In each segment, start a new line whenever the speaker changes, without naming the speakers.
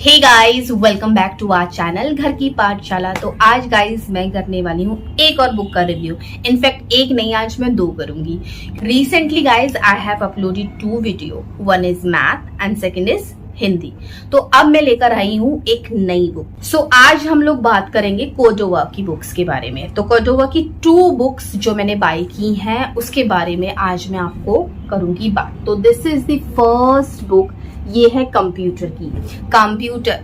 Hey guys, welcome back to our channel Ghar Ki पाठशाला। तो आज गाइस मैं करने वाली हूँ एक और बुक का रिव्यू। इनफैक्ट एक नहीं, आज मैं दो करूंगी। Recently guys I have uploaded 2 video, one is math and second is Hindi. तो अब मैं लेकर आई हूँ एक नई बुक। सो आज हम लोग बात करेंगे कोर्डोवा की बुक्स के बारे में। तो कोर्डोवा की 2 बुक्स जो मैंने बाय की हैं उसके बारे में आज मैं आपको करूंगी बात। तो this is the first book. ये है कंप्यूटर की। कंप्यूटर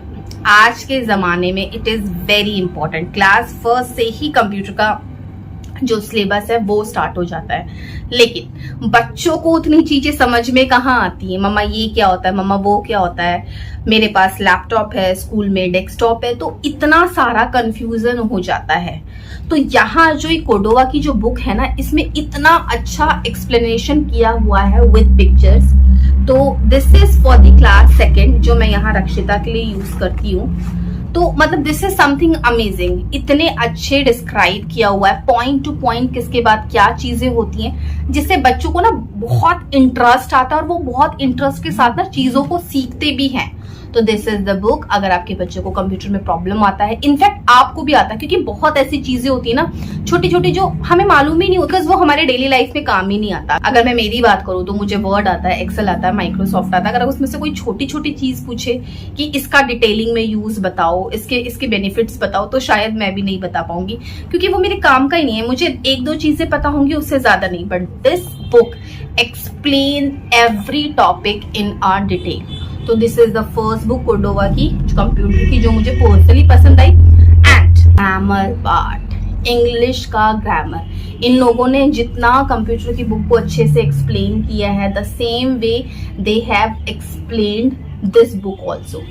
आज के जमाने में it is very important. Class first से ही कंप्यूटर का जो सिलेबस है वो स्टार्ट हो जाता है, लेकिन बच्चों को उतनी चीजें समझ में कहाँ आती है। मम्मा ये क्या होता है, मम्मा वो क्या होता है, मेरे पास लैपटॉप है, स्कूल में डेस्कटॉप है, तो इतना सारा कंफ्यूजन हो जाता है। तो यहाँ जो ये कोर्डोवा की जो बुक है ना, इसमें इतना अच्छा एक्सप्लेनेशन किया हुआ है विद पिक्चर्स। तो this is for the class second, जो मैं यहाँ रक्षिता के लिए यूज करती हूँ। तो मतलब दिस इज समथिंग अमेजिंग। इतने अच्छे डिस्क्राइब किया हुआ है, पॉइंट टू पॉइंट किसके बाद क्या चीजें होती हैं, जिससे बच्चों को ना बहुत इंटरेस्ट आता है और वो बहुत इंटरेस्ट के साथ ना चीजों को सीखते भी हैं। तो दिस इज द बुक। अगर आपके बच्चे को कंप्यूटर में प्रॉब्लम आता है, इनफैक्ट आपको भी आता है, क्योंकि बहुत ऐसी चीजें होती है ना छोटी छोटी जो हमें मालूम ही नहीं होती, वो हमारे डेली लाइफ में काम ही नहीं आता। अगर मैं मेरी बात करूँ तो मुझे वर्ड आता है, एक्सेल आता है, माइक्रोसॉफ्ट आता है। अगर उसमें से कोई छोटी छोटी चीज पूछे कि इसका डिटेलिंग में यूज बताओ, इसके बेनिफिट्स बताओ, तो शायद मैं भी नहीं बता पाऊंगी, क्योंकि वो मेरे काम का ही नहीं है। मुझे 1-2 चीजें पता होंगी, उससे ज्यादा नहीं। But this book explain every topic in our detail. तो this is the first book Cordova की कंप्यूटर की, जो मुझे पर्सनली पसंद आई। एंड ग्रामर पार्ट, इंग्लिश का ग्रामर, इन लोगों ने जितना कंप्यूटर की बुक को अच्छे से एक्सप्लेन किया है, the same way they have explained this book also.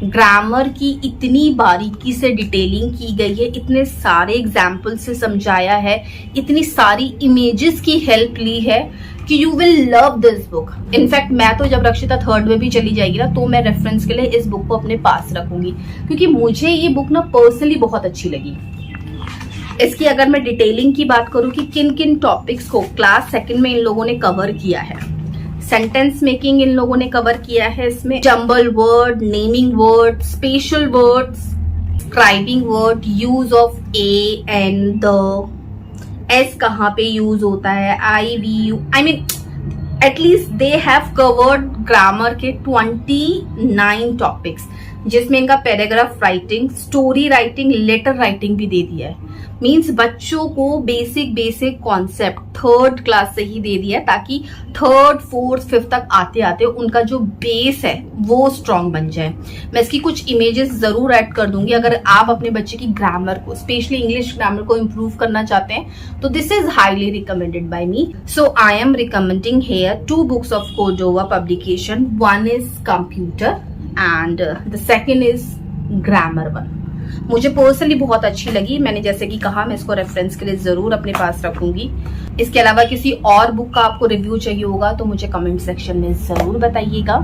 Grammar की इतनी बारीकी से डिटेलिंग की गई है, इतने सारे एग्जाम्पल से समझाया है, इतनी सारी इमेजेस की हेल्प ली है कि you will love this book. In fact मैं तो जब रक्षिता 3rd में भी चली जाएगी ना, तो मैं रेफरेंस के लिए इस बुक को अपने पास रखूंगी, क्योंकि मुझे ये बुक ना पर्सनली बहुत अच्छी लगी। इसकी अगर मैं डिटेलिंग की बात करूं कि किन किन टॉपिक्स को क्लास सेकंड में इन लोगों ने कवर किया है। सेंटेंस मेकिंग इन लोगों ने कवर किया है इसमें, jumble word, naming word, special words, describing word, use of a and the, S कहाँ पे यूज होता है, I we you, I mean at least they have covered grammar के 29 टॉपिक्स, जिसमें इनका paragraph writing, story writing, letter writing भी दे दिया है। मीन्स बच्चों को बेसिक कॉन्सेप्ट 3rd क्लास से ही दे दिया है, ताकि 3rd, 4th, 5th तक आते आते उनका जो बेस है वो स्ट्रांग बन जाए। मैं इसकी कुछ इमेजेस जरूर ऐड कर दूंगी। अगर आप अपने बच्चे की ग्रामर को, स्पेशली इंग्लिश ग्रामर को इम्प्रूव करना चाहते हैं, तो this is highly recommended by me. So I am recommending here 2 books of Cordoba publication. One is computer and the second is grammar one। मुझे पर्सनली बहुत अच्छी लगी। मैंने जैसे कि कहा, मैं इसको रेफरेंस के लिए जरूर अपने पास रखूंगी। इसके अलावा किसी और बुक का आपको रिव्यू चाहिए होगा तो मुझे कमेंट सेक्शन में जरूर बताइएगा।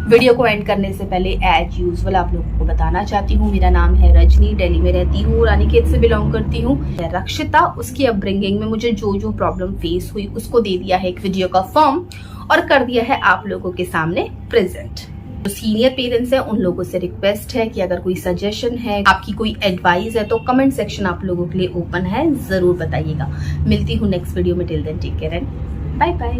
वीडियो को एंड करने से पहले एज यूजुअल आप लोगों को बताना चाहती हूँ, मेरा नाम है रजनी, दिल्ली में रहती हूँ, रानीखेत से बिलोंग करती हूँ। रक्षिता, उसकी अपब्रिंगिंग में मुझे जो प्रॉब्लम फेस हुई उसको दे दिया है एक वीडियो का फॉर्म और कर दिया है आप लोगों के सामने प्रेजेंट। जो सीनियर पेरेंट्स हैं उन लोगों से रिक्वेस्ट है कि अगर कोई सजेशन है, आपकी कोई एडवाइस है, तो कमेंट सेक्शन आप लोगों के लिए ओपन है, जरूर बताइएगा। मिलती हूँ नेक्स्ट वीडियो में। Till then take care and bye bye.